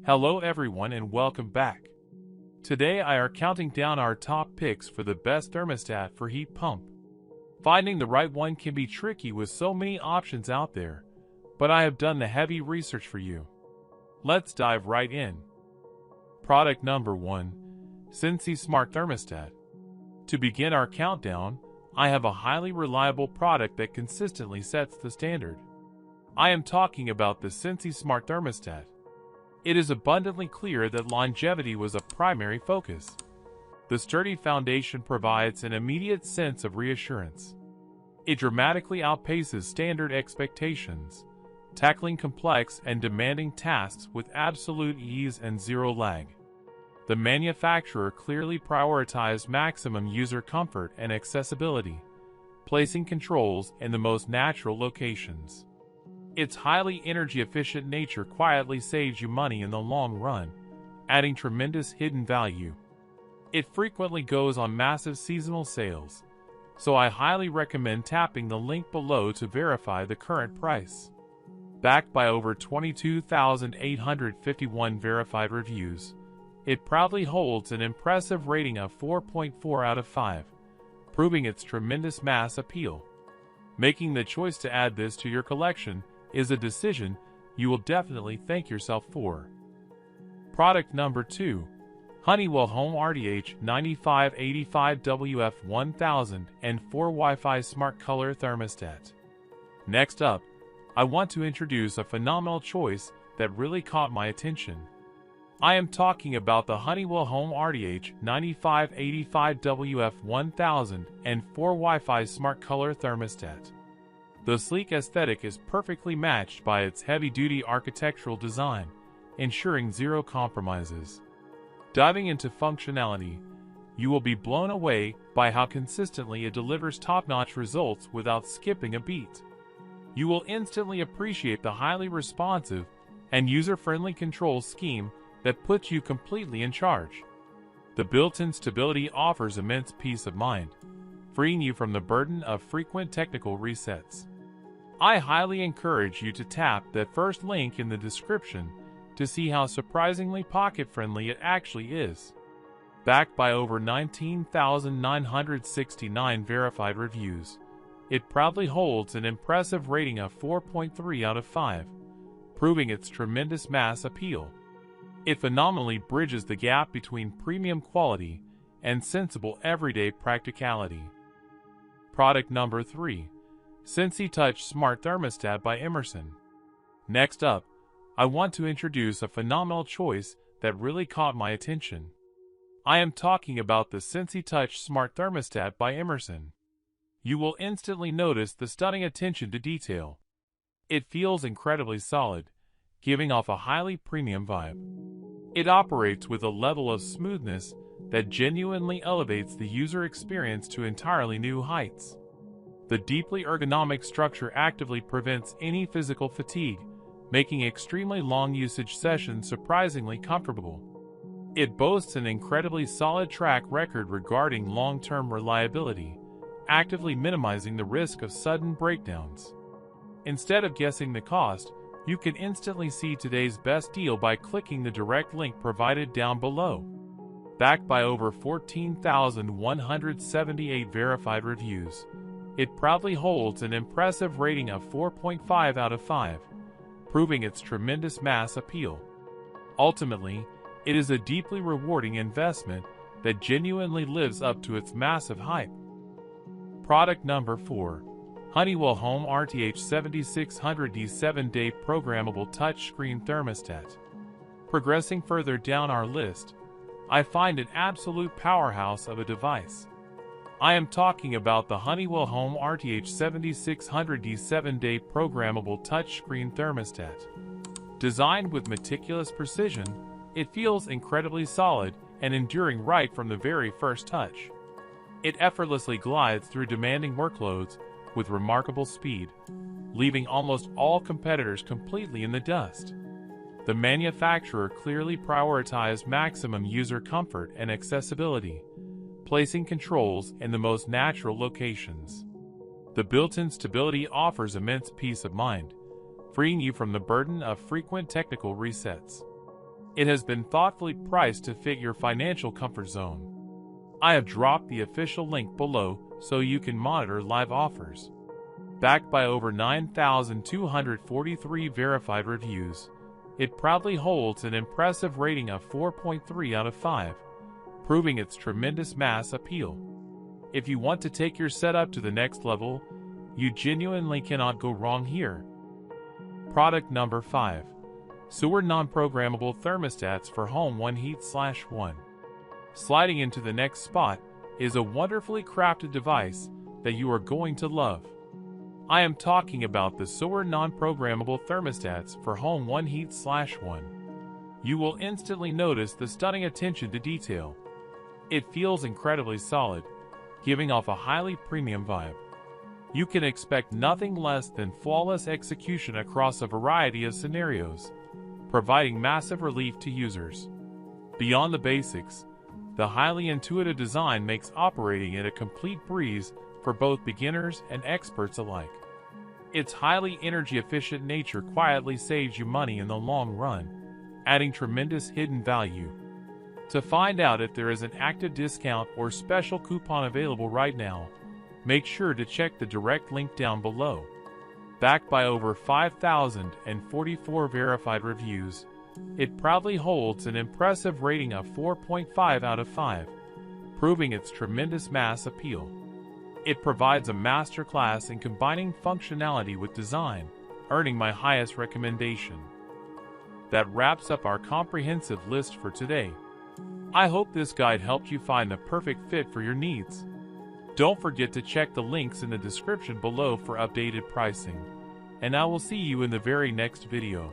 Hello everyone and welcome back. Today I are counting down our top picks for the best thermostat for heat pump. Finding the right one can be tricky with so many options out there, but I have done the heavy research for you. Let's dive right in. Product number 1, Sensi Smart Thermostat. To begin our countdown, I have a highly reliable product that consistently sets the standard. I am talking about the Sensi Smart Thermostat. It is abundantly clear that longevity was a primary focus. The sturdy foundation provides an immediate sense of reassurance. It dramatically outpaces standard expectations, tackling complex and demanding tasks with absolute ease and zero lag. The manufacturer clearly prioritized maximum user comfort and accessibility, placing controls in the most natural locations. Its highly energy-efficient nature quietly saves you money in the long run, adding tremendous hidden value. It frequently goes on massive seasonal sales, so I highly recommend tapping the link below to verify the current price. Backed by over 22,851 verified reviews, it proudly holds an impressive rating of 4.4 out of 5, proving its tremendous mass appeal. Making the choice to add this to your collection is a decision you will definitely thank yourself for. Product number 2, Honeywell Home RDH 9585WF1000 and 4 Wi-Fi Smart Color Thermostat. Next up, I want to introduce a phenomenal choice that really caught my attention. I am talking about the Honeywell Home RDH 9585WF1000 and 4 Wi-Fi Smart Color Thermostat. The sleek aesthetic is perfectly matched by its heavy-duty architectural design, ensuring zero compromises. Diving into functionality, you will be blown away by how consistently it delivers top-notch results without skipping a beat. You will instantly appreciate the highly responsive and user-friendly control scheme that puts you completely in charge. The built-in stability offers immense peace of mind, freeing you from the burden of frequent technical resets. I highly encourage you to tap that first link in the description to see how surprisingly pocket-friendly it actually is. Backed by over 19,969 verified reviews, it proudly holds an impressive rating of 4.3 out of 5, proving its tremendous mass appeal. It phenomenally bridges the gap between premium quality and sensible everyday practicality. Product number 3, Sensi Touch Smart Thermostat by Emerson. Next up, I want to introduce a phenomenal choice that really caught my attention. I am talking about the Sensi Touch Smart Thermostat by Emerson. You will instantly notice the stunning attention to detail. It feels incredibly solid, giving off a highly premium vibe. It operates with a level of smoothness that genuinely elevates the user experience to entirely new heights. The deeply ergonomic structure actively prevents any physical fatigue, making extremely long usage sessions surprisingly comfortable. It boasts an incredibly solid track record regarding long-term reliability, actively minimizing the risk of sudden breakdowns. Instead of guessing the cost, you can instantly see today's best deal by clicking the direct link provided down below. Backed by over 14,178 verified reviews, it proudly holds an impressive rating of 4.5 out of 5, proving its tremendous mass appeal. Ultimately, it is a deeply rewarding investment that genuinely lives up to its massive hype. Product number 4, Honeywell Home RTH 7600D 7-Day Programmable Touchscreen Thermostat. Progressing further down our list, I find an absolute powerhouse of a device. I am talking about the Honeywell Home RTH 7600D 7-Day Programmable Touchscreen Thermostat. Designed with meticulous precision, it feels incredibly solid and enduring right from the very first touch. It effortlessly glides through demanding workloads with remarkable speed, leaving almost all competitors completely in the dust. The manufacturer clearly prioritized maximum user comfort and accessibility, placing controls in the most natural locations. The built-in stability offers immense peace of mind, freeing you from the burden of frequent technical resets. It has been thoughtfully priced to fit your financial comfort zone. I have dropped the official link below so you can monitor live offers. Backed by over 9,243 verified reviews, it proudly holds an impressive rating of 4.3 out of 5, proving its tremendous mass appeal. If you want to take your setup to the next level, you genuinely cannot go wrong here. Product number 5. Suuwer Non-Programmable Thermostats for Home 1 Heat/1. Sliding into the next spot is a wonderfully crafted device that you are going to love. I am talking about the Suuwer Non-Programmable Thermostats for Home 1 Heat/1. You will instantly notice the stunning attention to detail. It feels incredibly solid, giving off a highly premium vibe. You can expect nothing less than flawless execution across a variety of scenarios, providing massive relief to users. Beyond the basics, the highly intuitive design makes operating it a complete breeze for both beginners and experts alike. Its highly energy-efficient nature quietly saves you money in the long run, adding tremendous hidden value. To find out if there is an active discount or special coupon available right now, make sure to check the direct link down below. Backed by over 5,044 verified reviews, it proudly holds an impressive rating of 4.5 out of 5, proving its tremendous mass appeal. It provides a masterclass in combining functionality with design, earning my highest recommendation. That wraps up our comprehensive list for today. I hope this guide helped you find the perfect fit for your needs. Don't forget to check the links in the description below for updated pricing, and I will see you in the very next video.